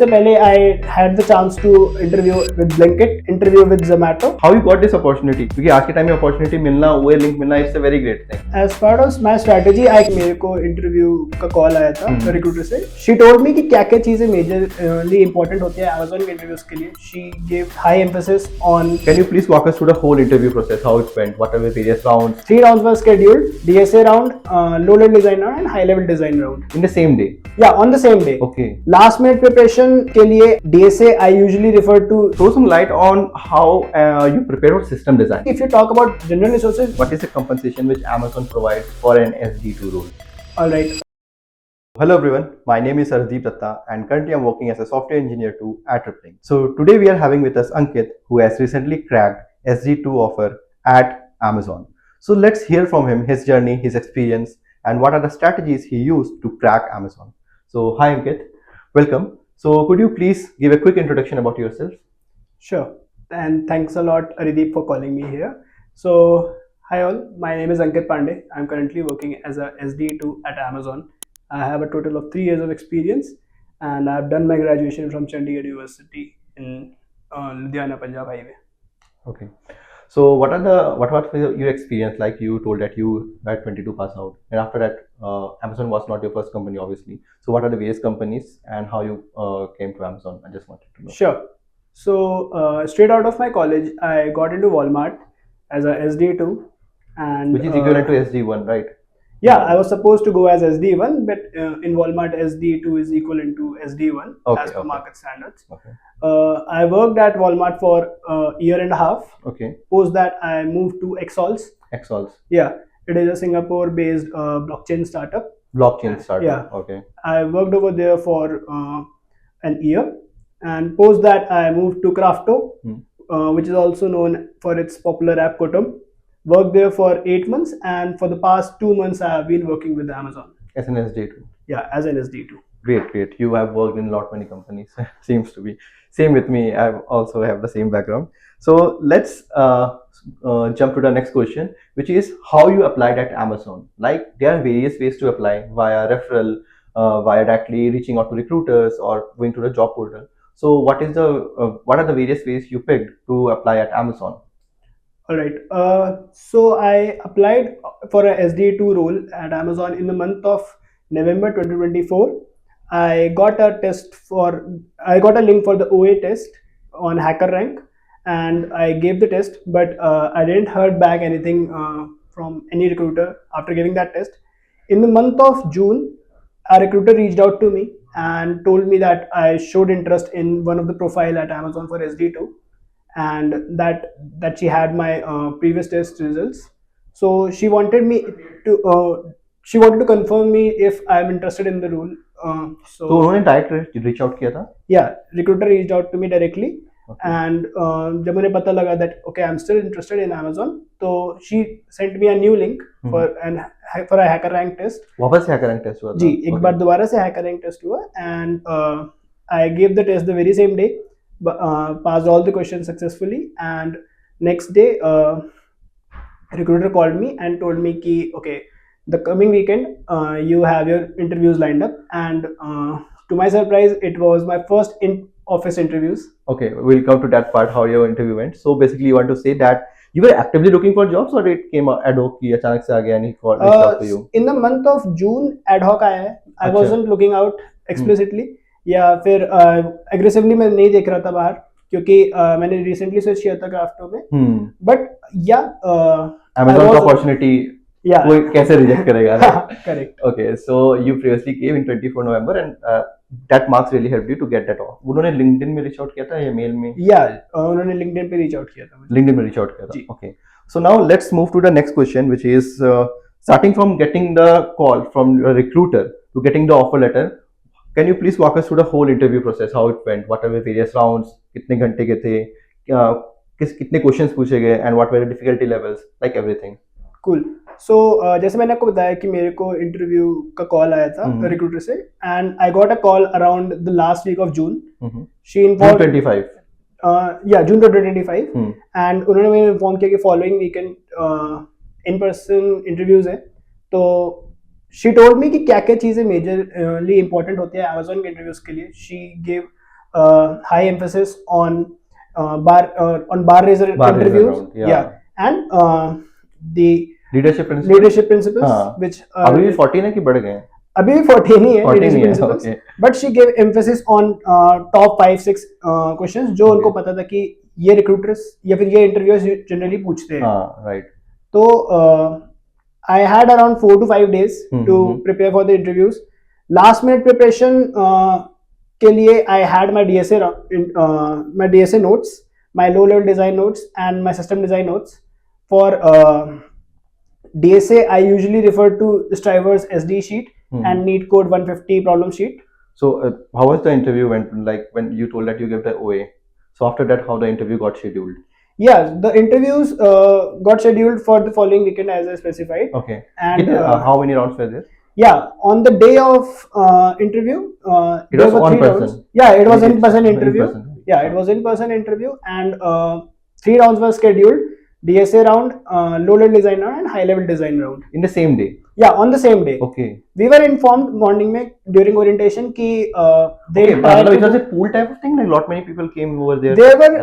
उससे पहले I had the chance to interview with Blinkit, interview with Zomato. How you got this opportunity? क्योंकि आज के time में opportunity मिलना, वो लिंक मिलना, it's a very great thing. As part of my strategy, मेरे को interview का call आया था recruiter से. She told me कि क्या-क्या चीजें majorly important होती है Amazon के interviews के लिए. She gave high emphasis on. Can you please walk us through the whole interview process? How it went? What are the various rounds? 3 rounds were scheduled: DSA round, low-level design round, and high-level design round. In the same day? Yeah, on the same day. Okay. Last minute preparation के लिए DSA I usually refer to. Throw some light on how you prepare for system design. If you talk about general resources, what is the compensation which Amazon provides for an SDE-2 role? All right. Hello everyone, my name is Arideep and currently I'm working as a software engineer too at Tripling. So today we are having with us Ankit, who has recently cracked SDE-2 offer at Amazon. So let's hear from him, his journey, his experience, and what are the strategies he used to crack Amazon. So hi Ankit, welcome. So could you please give a quick introduction about yourself? Sure, and thanks a lot Arideep for calling me here. So hi all, my name is Ankit Pandey. I'm currently working as a SDE-2 at Amazon. I have a total of 3 years of experience and I've done my graduation from Chandigarh University in Ludhiana, Punjab Highway. Okay. So what was your experience like? You told that you were 22 pass out, and after that Amazon was not your first company obviously. So what are the various companies and how you came to Amazon? I just wanted to know. Sure. So straight out of my college, I got into Walmart as a SDE-2, and which is equivalent to SD1, right? Yeah, I was supposed to go as SD1, but in Walmart, SD2 is equivalent to SD1 as per market standards. Okay. I worked at Walmart for a year and a half. Okay. Post that, I moved to Exols. Exols. Yeah, it is a Singapore-based blockchain startup. Blockchain startup. Yeah. Okay. I worked over there for an year, and post that, I moved to Crafto, which is also known for its popular app Kotum. Worked there for 8 months, and for the past 2 months I have been working with Amazon. As an SD2. Yeah, as an SD2. Great. You have worked in many companies. Seems to be same with me. I also have the same background. So let's jump to the next question, which is how you applied at Amazon. Like there are various ways to apply: via referral, via directly reaching out to recruiters, or going to the job portal. So what are the various ways you picked to apply at Amazon? All right. So I applied for a SDE-2 role at Amazon in the month of November 2024. I got a link for the OA test on HackerRank, and I gave the test, but I didn't heard back anything from any recruiter after giving that test. In the month of June, a recruiter reached out to me and told me that I showed interest in one of the profile at Amazon for SDE-2. And that she had my previous test results, so she wanted to confirm me if I am interested in the role. So उन्होंने direct reach out किया था? Yeah, recruiter reached out to me directly. Okay. And जब मुझे पता लगा that okay, I'm still interested in Amazon, so she sent me a new link for a HackerRank test. वापस से HackerRank test हुआ था? जी, एक बार दोबारा से HackerRank test हुआ, and I gave the test the very same day. Passed all the questions successfully, and next day recruiter called me and told me ki okay, the coming weekend you have your interviews lined up, and to my surprise it was my first in-office interviews. Okay, we'll come to that part, how your interview went. So basically you want to say that you were actively looking for jobs, or it came ad hoc ki achanak se aa gaya and he called reached out to you? In the month of June ad hoc आया है. I wasn't looking out explicitly. या फिर aggressively मैं नहीं देख रहा था बाहर, क्योंकि मैंने रिसेंटली स्विच किया था क्राफ्टो में, बट या Amazon का अपॉर्चुनिटी कोई कैसे रिजेक्ट करेगा? Correct. Okay, so you previously came in 24 November and that marks really helped you to get that off. उन्होंने लिंक्डइन में रीच आउट किया था या मेल में? या उन्होंने लिंक्डइन पे रीच आउट किया था. लिंक्डइन में रीच आउट किया था. Okay, so now let's move to the next question, which is starting from getting the call from a recruiter to getting the offer letter. Can you please walk us through the whole interview process, how it went, what are the various rounds, कितने घंटे के थे, कितने questions पूछे गए, and what were the difficulty levels, like everything. Cool. So जैसे मैंने आपको बताया कि मेरे को इंटरव्यू का कॉल आया था रिक्रूटर से, and I got a call around the last week of June. She informed June 25. June 2025. And उन्होंने मुझे इन्फॉर्म किया कि following weekend in person interviews है. तो शी टोल्ड मी कि क्या क्या चीज़ें मेजरली इंपॉर्टेंट होती है Amazon के इंटरव्यूज के लिए. She gave high emphasis on bar raiser Bar raiser interviews. round, yeah. And the Leadership principles. leadership principles, हाँ. which अभी भी 14 है कि बढ़ गए हैं? अभी भी 14 ही है 14 leadership ही है, principles, okay. but she gave emphasis on top 5-6 questions जो Okay. उनको पता था कि ये recruiters या फिर ये interviewers generally पूछते हैं. हाँ, right. तो I had around 4 to 5 days to prepare for the interviews. Last minute preparation के लिए I had my DSA notes, my low level design notes and my system design notes. For DSA, I usually refer to Striver's SDE sheet and Neat Code 150 problem sheet. So how was the interview went, like when you told that you gave the OA? So after that, how the interview got scheduled? Yeah, the interviews got scheduled for the following weekend as I specified. Okay. And how many rounds were there? Yeah, on the day of interview, It there was were on 3 person. rounds. Yeah, it was It's in-person in interview. person. Yeah, it was in-person interview, and 3 rounds were scheduled: DSA round, low-level design round, and high-level design round. In the same day? Yeah, on the same day. Okay. We were informed morning में during orientation कि they Okay, tried मतलब to it was a pool type of thing, like lot many people came over there. There were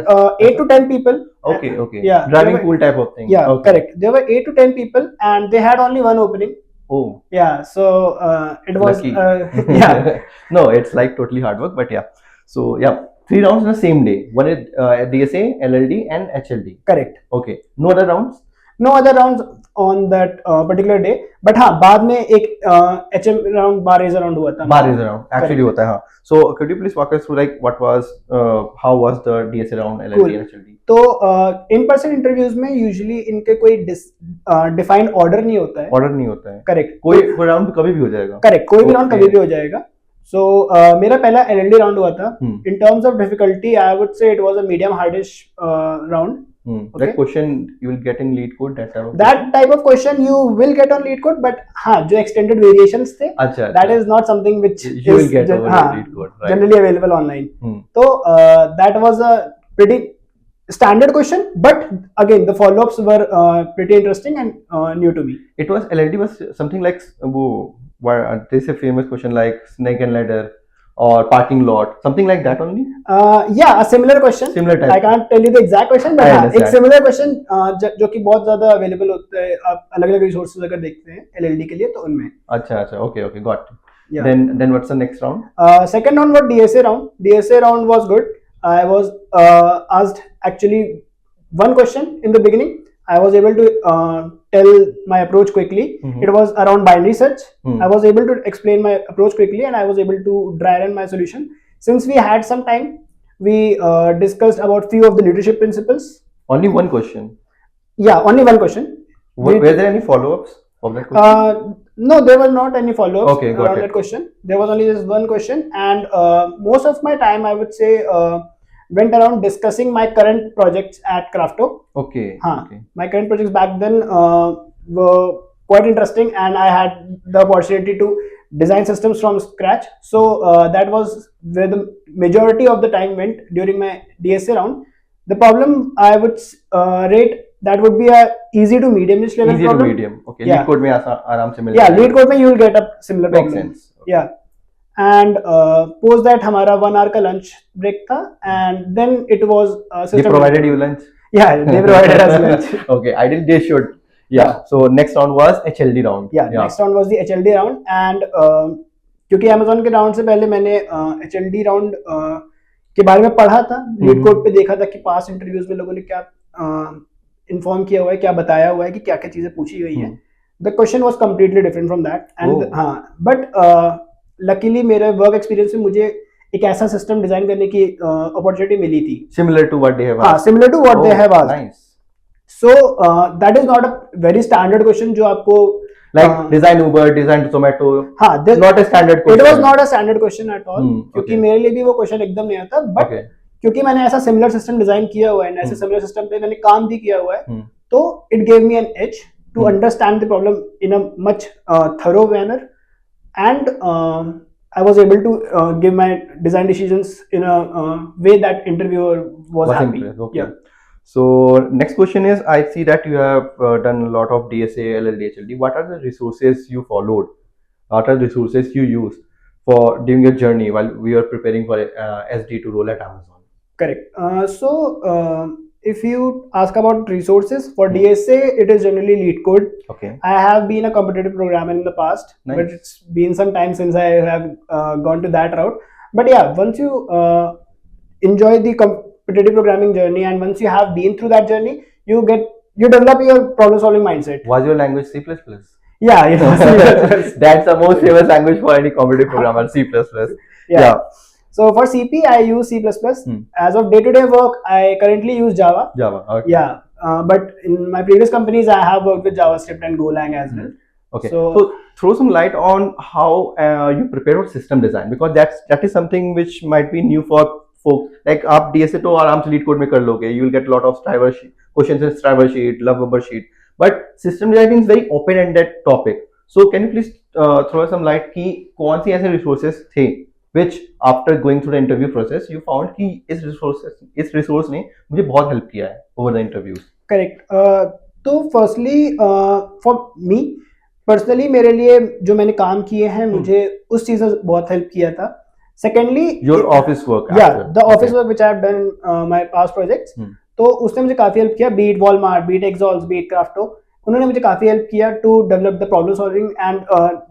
8 to 10 people. Okay, okay. Yeah, Driving there were- pool type of thing. Yeah, Okay. correct. There were 8 to 10 people, and they had only one opening. Oh. Yeah, so it was Lucky. yeah. No, it's like totally hard work, but yeah. So yeah, 3 rounds in the same day. One is DSA, LLD, and HLD. Correct. Okay. No other rounds? No other rounds on that particular day. But हाँ, बाद में एक HM round, bar raiser round हुआ था. Bar raiser round actually होता है हाँ. So could you please walk us through like what was how was the DSA round, LLD, Cool. and HLD? तो in-person interviews में usually इनके कोई defined order नहीं होता है. Order नहीं होता है. Correct. कोई round कभी भी हो जाएगा. Correct. कोई भी round Okay. कभी भी हो जाएगा. So मेरा पहला LLD round हुआ था. In terms of difficulty, I would say it was a medium hardish round. Okay. That question you will get in lead code, that type of That type of question you will get on lead code, but हाँ जो extended variations थे, अच्छा, that is not something which you will get over lead code, right? Generally available online. So that was a pretty standard question, but again the follow-ups were pretty interesting and new to me. It was LLD was something like there's a famous question like snake and ladder or parking lot, something like that only. Yeah, a similar question. Similar type. I can't tell you the exact question, but I हाँ, एक understand. similar question जो कि बहुत ज़्यादा available होता है, आप अलग-अलग resources अगर देखते हैं LLD के लिए तो उनमें. अच्छा अच्छा, okay okay, got it. Yeah. Then what's the next round? Second round was DSA round. DSA round was good. I was asked actually one question in the beginning. I was able to tell my approach quickly. It was around binary search. I was able to explain my approach quickly, and I was able to dry run my solution. Since we had some time, we discussed about few of the leadership principles. Only one question? Yeah, only one question. Were there any follow-ups of that question? No, there were not any follow-ups Okay, got around it. that question. There was only just one question, and most of my time, I would say, went around discussing my current projects at Crafto. Okay. Okay. My current projects back then were quite interesting, and I had the opportunity to design systems from scratch. So that was where the majority of the time went during my DSA round. The problem I would rate that would be a easy to medium-ish level Easy problem. to medium. Okay. Yeah. Lead code में आराम से मिल Yeah, जाएगा. lead code में you will get a similar Makes problem. sense. Okay. Yeah. And post that हमारा 1 hour का lunch break था, and then it was They provided you lunch? Yeah, they provided us lunch. Okay, ideally they should. Yeah. So next round was HLD round. Yeah, next round was the HLD round, and क्योंकि Amazon के round से पहले मैंने HLD round के बारे में पढ़ा था, lead code पे देखा था कि past interviews में लोगों ने क्या inform किया हुआ है, क्या बताया हुआ है कि क्या क्या चीजें पूछी गई हैं. The question was completely different from that, and हाँ, but luckily मेरे work experience में मुझे एक ऐसा सिस्टम डिजाइन करने की अपॉर्चुनिटी मिली थी. Similar to what they have asked. हाँ, similar to what they have asked. Nice. So that is not a very standard question जो आपको like design Uber, design Zomato. हाँ, not a standard question. It was not a standard question at all. क्योंकि okay. मेरे लिए भी वो question एकदम नहीं आता. But क्योंकि मैंने ऐसा सिमिलर सिस्टम डिजाइन किया हुआ है, ऐसे सिमिलर सिस्टम पे मैंने काम भी किया हुआ है, तो it gave me an edge to understand the problem in a much thorough manner, and I was able to give my design decisions in a way that interviewer was happy. Okay. Yeah. So next question is, I see that you have done a lot of DSA, LLD, HLD. What are the resources you followed? What are the resources you used for during your journey while we were preparing for SD2 role at Amazon? Correct. If you ask about resources for DSA, it is generally lead code. Okay. I have been a competitive programmer in the past, Nice. but it's been some time since I have gone to that route. But yeah, once you enjoy the competitive programming journey, and once you have been through that journey, you develop your problem solving mindset. Was your language C++? Yeah, C++. That's the most famous language for any competitive programmer, C++. Yeah. So for CP, I use C++. As of day-to-day work, I currently use Java. Java. Okay. Yeah, but in my previous companies, I have worked with JavaScript and Golang as well. Okay. So throw some light on how you prepare for system design, because that is something which might be new for folks. Like आप DSA तो आराम से lead code में कर लोगे. You will get a lot of driver questions in driver sheet, love sheet. But system design is very open-ended topic. So can you please throw some light कि कौन सी ऐसे resources थे which after going through the interview process you found कि इस resource ने मुझे बहुत help किया है over the interviews? Correct. तो firstly for me personally मेरे लिए जो मैंने काम किए हैं मुझे उस चीज में बहुत help किया था. Secondly, your office work. Yeah, the office work which I have done my past projects. तो उसने मुझे काफी हेल्प किया. Be it Walmart, be it Exols, be it Crafto, उन्होंने मुझे काफी हेल्प किया to develop the problem solving and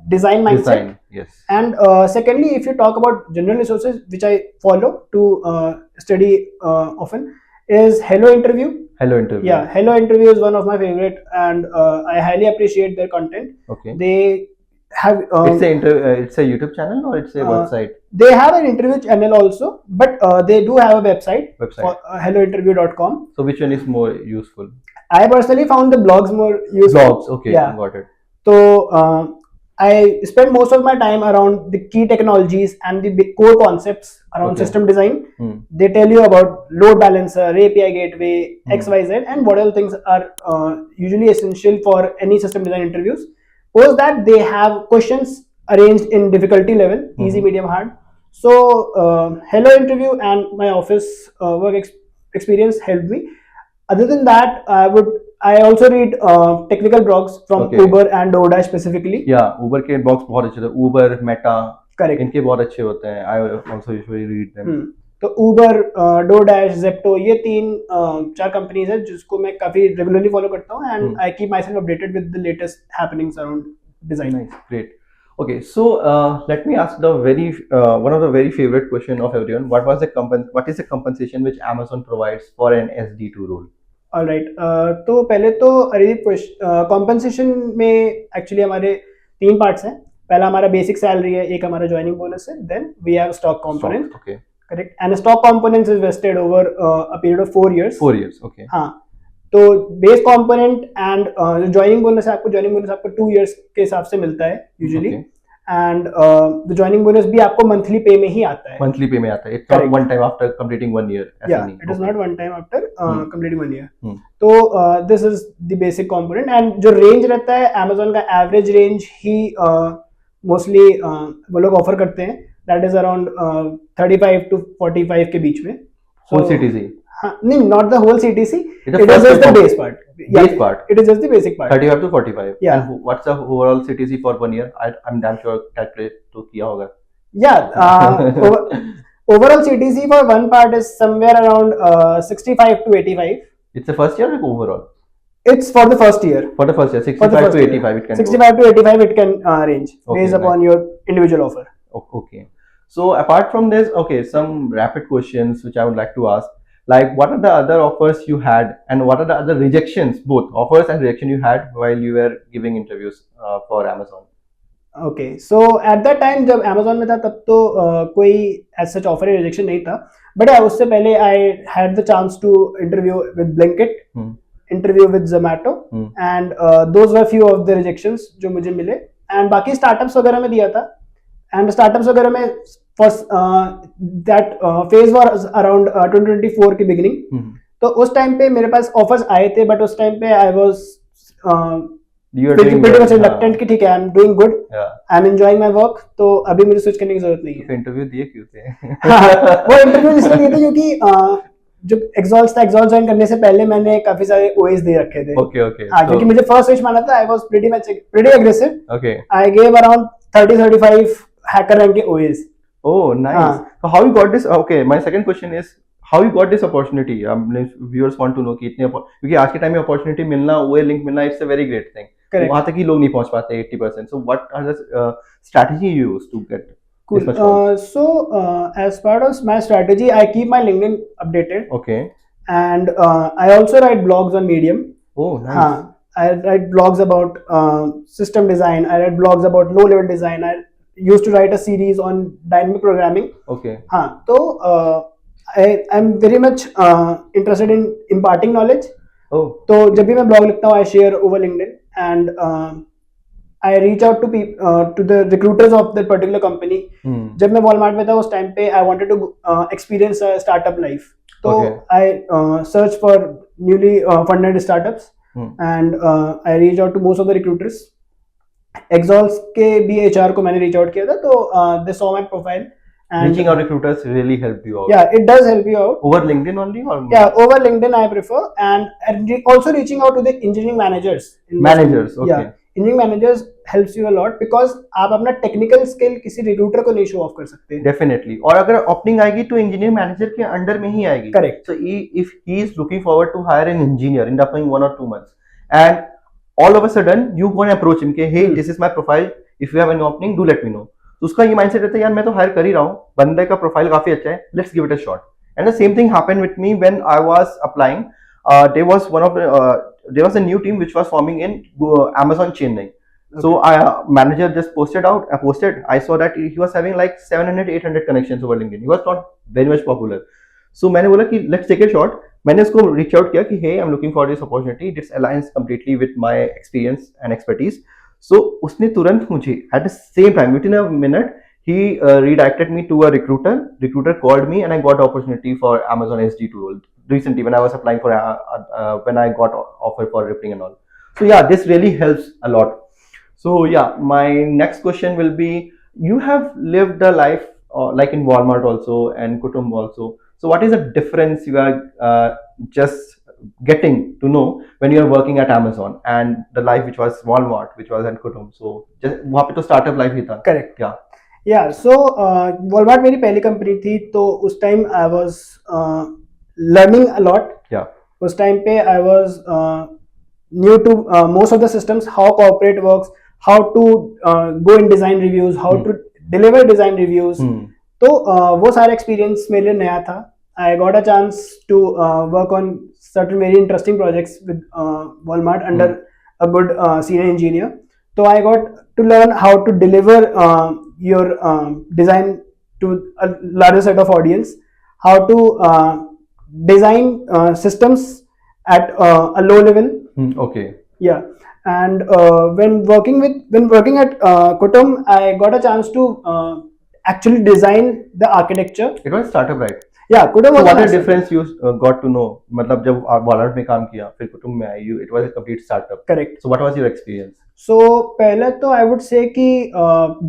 design mindset. Design, yes. And secondly, if you talk about general resources which I follow to study often, is Hello Interview. Hello Interview. Yeah, Hello Interview is one of my favorite, and I highly appreciate their content. Okay. They have it's a YouTube channel or it's a website? They have an interview channel also, but they do have a website. For hellointerview.com. So which one is more useful? I personally found the blogs more useful. Blogs, okay, yeah. Got it. So I spend most of my time around the key technologies and the big core concepts around system design. They tell you about load balancer, API gateway, XYZ, and what other things are usually essential for any system design interviews. Post that, they have questions arranged in difficulty level, easy, medium, hard. So Hello Interview and my office work experience helped me. Other than that, I also read technical blogs from Uber and DoorDash specifically. Yeah, Uber के blogs बहुत अच्छे थे. Uber, Meta, correct. इनके बहुत अच्छे होते हैं. I also usually read them. तो Uber, DoorDash, Zepto, ये 3-4 कंपनीज है जिसको मैं काफी रेगुलरली फॉलो करता हूँ, and I keep myself updated with the latest happenings around design. Nice, great. Okay, so let me ask the one of the very favorite question of everyone. What is the compensation which Amazon provides for an SD2 role? Alright, तो पहले तो Arideep compensation में actually हमारे 3 parts हैं. पहला हमारा basic salary है, एक हमारा joining bonus है, then we have stock component. Okay. Correct. And the stock components is vested over a period of 4 years. 4 years, okay. हाँ, तो base component and joining bonus आपको 2 years के हिसाब से मिलता है usually. Okay. And the joining bonus भी आपको monthly pay में ही आता है. Monthly pay में आता है. It's not one time after completing 1 year. Yeah, it is not one time after completing 1 year. तो this is the basic component, and जो range रहता है Amazon का average range ही mostly वो लोग offer करते हैं. That is around 35 to 45 के बीच में. Whole CTC? No, not the whole CTC. It is just the base part. Base part. It is just the basic part. 35 to 45. Yeah. And what's the overall CTC for 1 year? I'm damn sure calculate तो किया होगा. Yeah. Overall CTC for one part is somewhere around 65 to 85. It's the first year or overall? It's for the first year. For the first year, 65 to 85 it can 65 to 85 it can range based upon your individual offer. Okay. So apart from this, okay, some rapid questions which I would like to ask. Like, what are the other offers you had, and what are the other rejections, both offers and rejection you had while you were giving interviews for Amazon? Okay, so at that time जब Amazon में था तब तो कोई as such offer या rejection नहीं था. But yeah, उससे पहले I had the chance to interview with Blinkit, interview with Zomato, and those were few of the rejections जो मुझे मिले. And बाकी startups वगैरह में दिया था. And startups वगैरह में first that phase was around 2024 की beginning. तो उस टाइम पे मेरे पास offers आए थे, but उस टाइम पे I was pretty much reluctant कि ठीक है, I'm doing good, I'm enjoying my work, तो अभी मुझे switch करने की जरूरत नहीं है. इंटरव्यू दिए क्यों थे? वो इंटरव्यू इसलिए दिए थे क्योंकि जो Exols था, Exols ज्वाइन करने से पहले मैंने काफी सारे OAs दे रखे थे. Okay. हाँ, क्योंकि मुझे first switch माना था, I was pretty aggressive. Okay. I gave around 30-35 HackerRank के OAs. Oh, nice. हाँ. So how you got this? Okay, my second question is how you got this opportunity. Viewers want to know कि इतने क्योंकि आज के time में opportunity मिलना, OA link मिलना, it's a very great thing. Correct. वहाँ तक ही लोग नहीं पहुँच पाते 80%. So what are the strategy you use to get Cool. this much followers? As part of my strategy, I keep my LinkedIn updated. Okay. And I also write blogs on Medium. Oh, nice. हाँ, I write blogs about system design. I write blogs about low-level design. I used to write a series on dynamic programming. Okay. हाँ, तो I'm very much interested in imparting knowledge. Oh. तो जब भी मैं blog लिखता हूँ, I share over LinkedIn and I reach out to people to the recruiters of that particular company. जब मैं Walmart में था उस टाइम पे I wanted to experience a startup life. So I search for newly funded startups and I reach out to most of the recruiters. Exols के भी HR को मैंने reach out किया था, तो they saw my profile. And reaching out recruiters really helped you out. Yeah, it does help you out. Over LinkedIn only or? Yeah, over LinkedIn I prefer, and also reaching out to the engineering managers. Managers, okay. Yeah, engineering managers helps you a lot because आप अपना technical skill किसी recruiter को नहीं show off कर सकते. Definitely. और अगर opening आएगी तो engineering manager के under में ही आएगी. Correct. So if he is looking forward to hire an engineer in the upcoming 1 or 2 months, and all of a sudden you go and approach him कि hey, this is my profile. If you have an opening, do let me know. तो उसका ये mindset रहता है यार मैं तो higher कर ही रहा हूँ, बंदे का प्रोफाइल काफी अच्छा है, let's give it a shot. And the same thing happened with me when I was applying. There was a new team which was forming in Amazon Chennai. So manager just posted out. I saw that he was having like 700-800 connections over LinkedIn. He was not very much popular. So मैंने बोला कि let's take a shot. मैंने उसको reach out किया कि hey, I'm looking for this opportunity. This aligns completely with my experience and expertise. So उसने तुरंत मुझे at the same time within a minute he redirected me to a recruiter. Recruiter called me and I got the opportunity for Amazon SDE-2 role recently when I was applying for when I got offer for ripping and all. So yeah, this really helps a lot. So yeah, my next question will be, you have lived a life like in Walmart also and Kutum also. So what is the difference you are just getting to know when you are working at Amazon and the life which was Walmart, which was at Kutum? So just वहाँ पे तो startup life ही था. Correct. Yeah. Yeah. So Walmart मेरी पहली company थी, तो उस time I was learning a lot. Yeah. उस टाइम पे I was new to most of the systems, how corporate works, how to go in design reviews, how to deliver design reviews. तो वो सारा experience मेरे लिए नया था. I got a chance to work on certain very interesting projects with Walmart under a good senior engineer. So I got to learn how to deliver your design to a larger set of audience, how to design systems at a low level. Okay. Yeah. And when working at Kutum, I got a chance to actually design the architecture. It was startup, right? Yeah, Kutum was. So what a difference you got to know? मतलब जब Walmart में काम किया, फिर कुटुम में आई, it was a complete startup. Correct. So what was your experience? So पहले तो I would say कि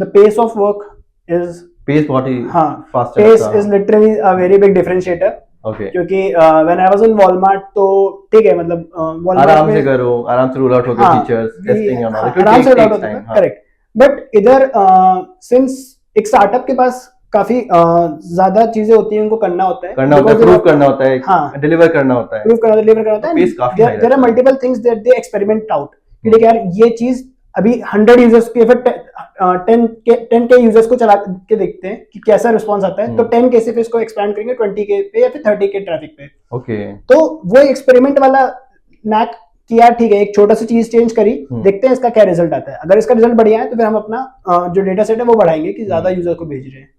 the pace of work is. Pace बहुत ही faster. Pace is literally a very big differentiator. Okay. क्योंकि when I was in Walmart तो ठीक है, मतलब Walmart आराम से करो, आराम से roll out होते features, testing and all. आराम से roll out होता है. Correct. But इधर since एक स्टार्टअप के पास काफी ज्यादा चीजें होती हैं, उनको करना होता है, प्रूव करना होता है, डिलीवर करना होता है, there are multiple things that they experiment out कि देख यार ये चीज अभी 100 यूजर्स के फिर 10 के यूजर्स को चला के देखते हैं कि कैसा रिस्पांस आता है, तो 10 के से फिर इसको एक्सपैंड करेंगे 20 के पे या फिर 30 के ट्रैफिक पे. ओके. तो वो एक्सपेरिमेंट वाला नैक कि यार ठीक है, एक छोटा सी चीज चेंज करी, देखते हैं इसका क्या रिजल्ट आता है. अगर इसका रिजल्ट बढ़िया है तो फिर हम अपना जो डेटा सेट है वो बढ़ाएंगे कि ज्यादा यूजर को भेज रहे हैं.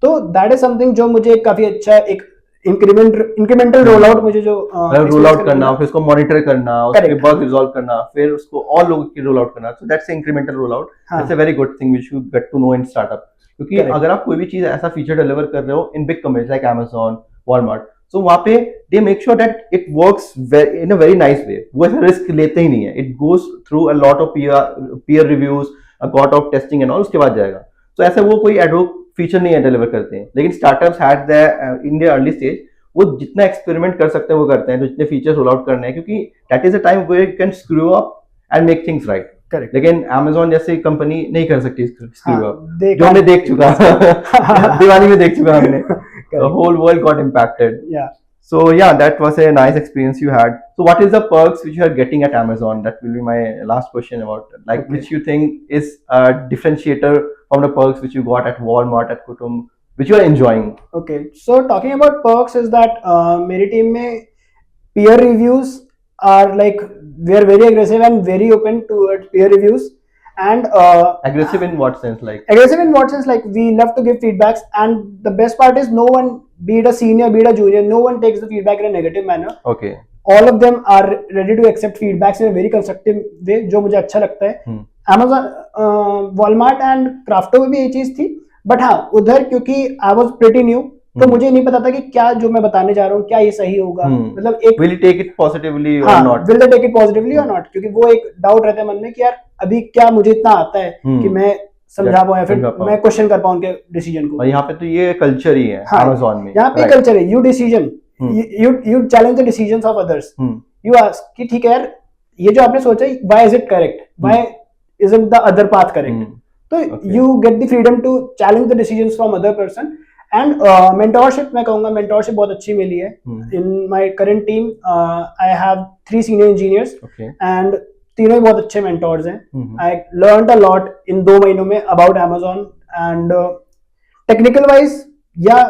तो दैट इज समथिंग जो मुझे काफी अच्छा एक इंक्रीमेंटल रोल आउट मुझे जो रोल आउट करना, फिर उसको मॉनिटर करना, उसके बग रिजॉल्व करना, फिर उसको और लोगों की रोल आउट करना. So that's incremental roll out. It's a very good thing which you get to know in startup. क्योंकि अगर आप कोई भी चीज ऐसा फीचर डिलीवर कर रहे हो in big companies like Amazon, Walmart, so वहाँ पे they make sure that it works in a very nice way. वो ऐसा रिस्क लेते ही नहीं है. It goes through a lot of peer reviews, a lot of testing and all, उसके बाद जाएगा. So ऐसा वो कोई एडोक फीचर नहीं है डिलीवर करते हैं. लेकिन startups had in the early stage वो जितना एक्सपेरिमेंट कर सकते हैं वो करते हैं, तो जितने फीचर्स रोल आउट करने हैं, क्योंकि that is a time where you can screw up and make things right. Correct, लेकिन Amazon जैसी कंपनी नहीं कर सकती स्क्रू हाँ, अप, they जो हमने can't देख चुका दिवाली में देख चुका हमने, the correct, whole world got impacted. yeah. So yeah, that was a nice experience you had. So what is the perks which you are getting at Amazon? That will be my last question about, like, Okay. which you think is a differentiator from the perks which you got at Walmart, at Kutum, which you are enjoying. Okay, so talking about perks is that मेरी team में peer reviews are like, we are very aggressive and very open towards peer reviews, and Aggressive in what sense? Like, aggressive in what sense, like we love to give feedbacks, and the best part is no one, be it a senior, be it a junior, no one takes the feedback in a negative manner. okay, All of them are ready to accept feedbacks in a very constructive way, जो मुझे अच्छा लगता है. Amazon, Walmart and Crafto में भी ये चीज थी, बट हाँ उधर क्योंकि आई वॉज प्रेटी न्यू, तो मुझे नहीं पता था कि क्या जो मैं बताने जा रहा हूँ क्या ये सही होगा, मतलब एक will you take it positively or हाँ not? will they take it positively or not, क्योंकि वो एक डाउट रहता है मन में कि यार अभी क्या मुझे इतना आता है कि मैं समझा पाऊँ या फिर मैं क्वेश्चन कर पाऊँ उनके डिसीजन को. और यहाँ पे तो ये कल्चर ही है Amazon में, यहाँ पे कल्चर है, you decision, you challenge the decisions of others. You ask कि ठीक है यार ये जो आपने सोचा why is it correct, why isn't the other path correct, तो you get the freedom to challenge the decisions from other person. And mentorship, मैं कहूँगा mentorship बहुत अच्छी मिली है. In my current team I have 3 senior engineers, and तीनों ही बहुत अच्छे mentors हैं. I learned a lot in 2 महीनों में about Amazon, and technical wise yeah,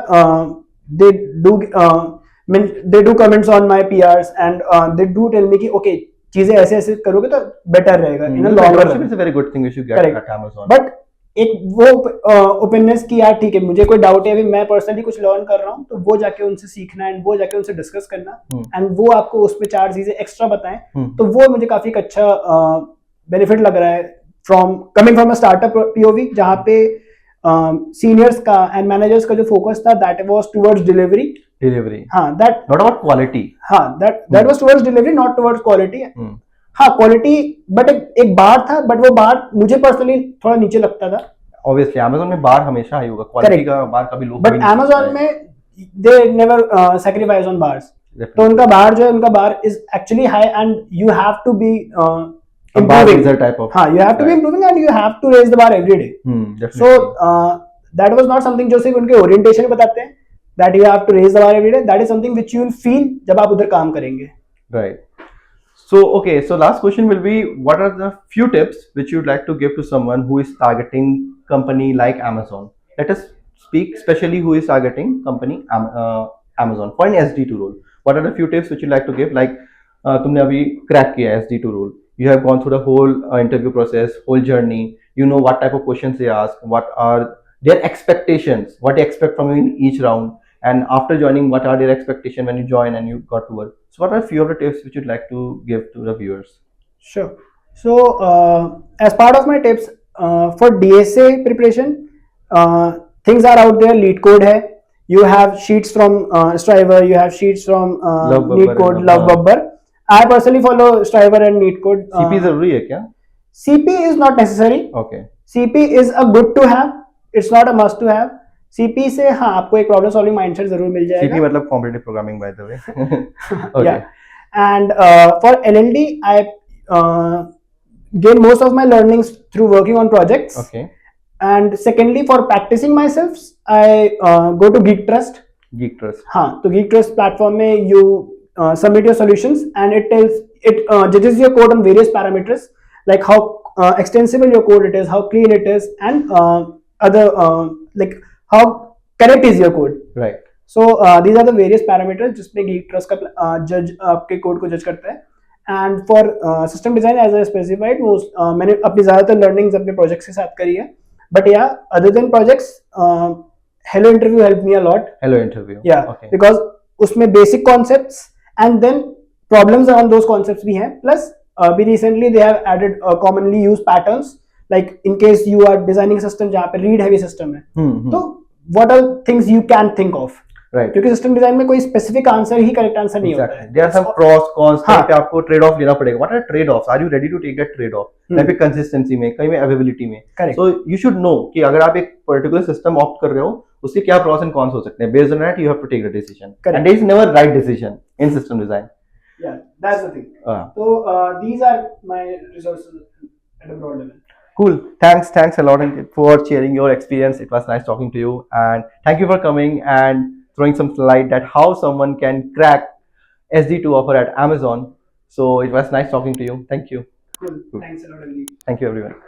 they do they do comments on my PRs, and they do tell me कि okay चीजें ऐसे ऐसे करोगे तो बेटर रहेगा in a longer run. It's a very good thing you should get at Amazon. But एक वो openness की यार ठीक है मुझे कोई डाउट है, अभी मैं पर्सनली कुछ लर्न कर रहा हूँ तो वो जाके उनसे सीखना एंड वो जाके उनसे डिस्कस करना, एंड वो आपको उसमें 4 चीजें एक्स्ट्रा बताएं, तो वो मुझे काफी एक अच्छा बेनिफिट लग रहा है from coming from a startup POV, जहाँ पे सीनियर्स का एंड मैनेजर्स का जो फोकस था दैट वाज टुवर्ड्स डिलीवरी. हाँ, दैट नॉट अबाउट क्वालिटी. हाँ, that was towards delivery, not towards quality. हाँ क्वालिटी, बट एक बार था, बट वो बार मुझे पर्सनली थोड़ा नीचे लगता था. ऑब्वियसली Amazon में बार हमेशा हाई होगा, क्वालिटी का बार कभी लो. बट Amazon में they never sacrifice on bars, तो उनका बार जो है उनका bar is actually high, and you have to be improving. हाँ, you have to be improving and you have to raise the bar every day. So that was not something जो सिर्फ उनके orientation में बताते हैं that you have to raise the bar every day. That is something which you will feel जब आप उधर काम करेंगे. Right. So okay, so last question will be, what are the few tips which you'd like to give to someone who is targeting company like Amazon? Let us speak especially who is targeting company Amazon for an SD2 role. What are the few tips which you'd like to give? Like तुमने अभी crack किया SD2 role. You have gone through the whole interview process, whole journey. You know what type of questions they ask, what are their expectations, what they expect from you in each round, and after joining, what are their expectations when you join and you got to work. So what are a few of the tips which you'd like to give to the viewers? Sure. So as part of my tips for DSA preparation, things are out there. Lead code hai, you have sheets from Striver, you have sheets from Lead code, Lovebubber. I personally follow Striver and Lead code. CP जरूरी है क्या? CP is not necessary. Okay. CP is a good to have, it's not a must to have. CP से हाँ आपको एक problem solving mindset जरूर मिल जाएगा. CP मतलब competitive programming by the way. Okay. Yeah. And for LLD, I gain most of my learnings through working on projects. Okay. And secondly, for practicing myself, I go to Geek Trust. हाँ, तो Geek Trust platform में you submit your solutions and it judges your code on various parameters, like how extensible your code it is, how clean it is, and other like how correct is your code. Right. So these are the various parameters जिसमें Geek Trust का जज आपके code को जज करता है. And for system design, as I specified, मैंने अपनी ज़्यादातर learnings अपने projects के साथ करी है. But yeah, other than projects, Hello Interview helped me a lot. Hello Interview. Yeah. Okay. Because उसमें basic concepts and then problems around those concepts भी हैं. Plus अभी recently they have added commonly used patterns. Like in case you are designing a system जहाँ पे read heavy system है, तो what are things you can think of? Right. क्योंकि system design में कोई स्पेसिफिक आंसर ही correct answer नहीं होता है. There are some pros cons. कहीं पे आपको ट्रेड ऑफ लेना पड़ेगा. What are trade offs? Are you ready to take that trade off? कहीं पे कंसिस्टेंसी में, कहीं में अवेलेबिलिटी में. So you should know कि अगर आप एक पर्टिकुलर सिस्टम ऑप्ट कर रहे हो उसके क्या प्रोस एंड कॉन्स हो सकते हैं. Based on that you have to take the decision. And there is never right decision in system design. Yeah, that's the thing. So these are my resources at a broad level. Cool. Thanks a lot Ankit, for sharing your experience. It was nice talking to you, and thank you for coming and throwing some light that how someone can crack SD2 offer at Amazon. So it was nice talking to you. Thank you. Cool. Thanks a lot, Andy. Thank you, everyone.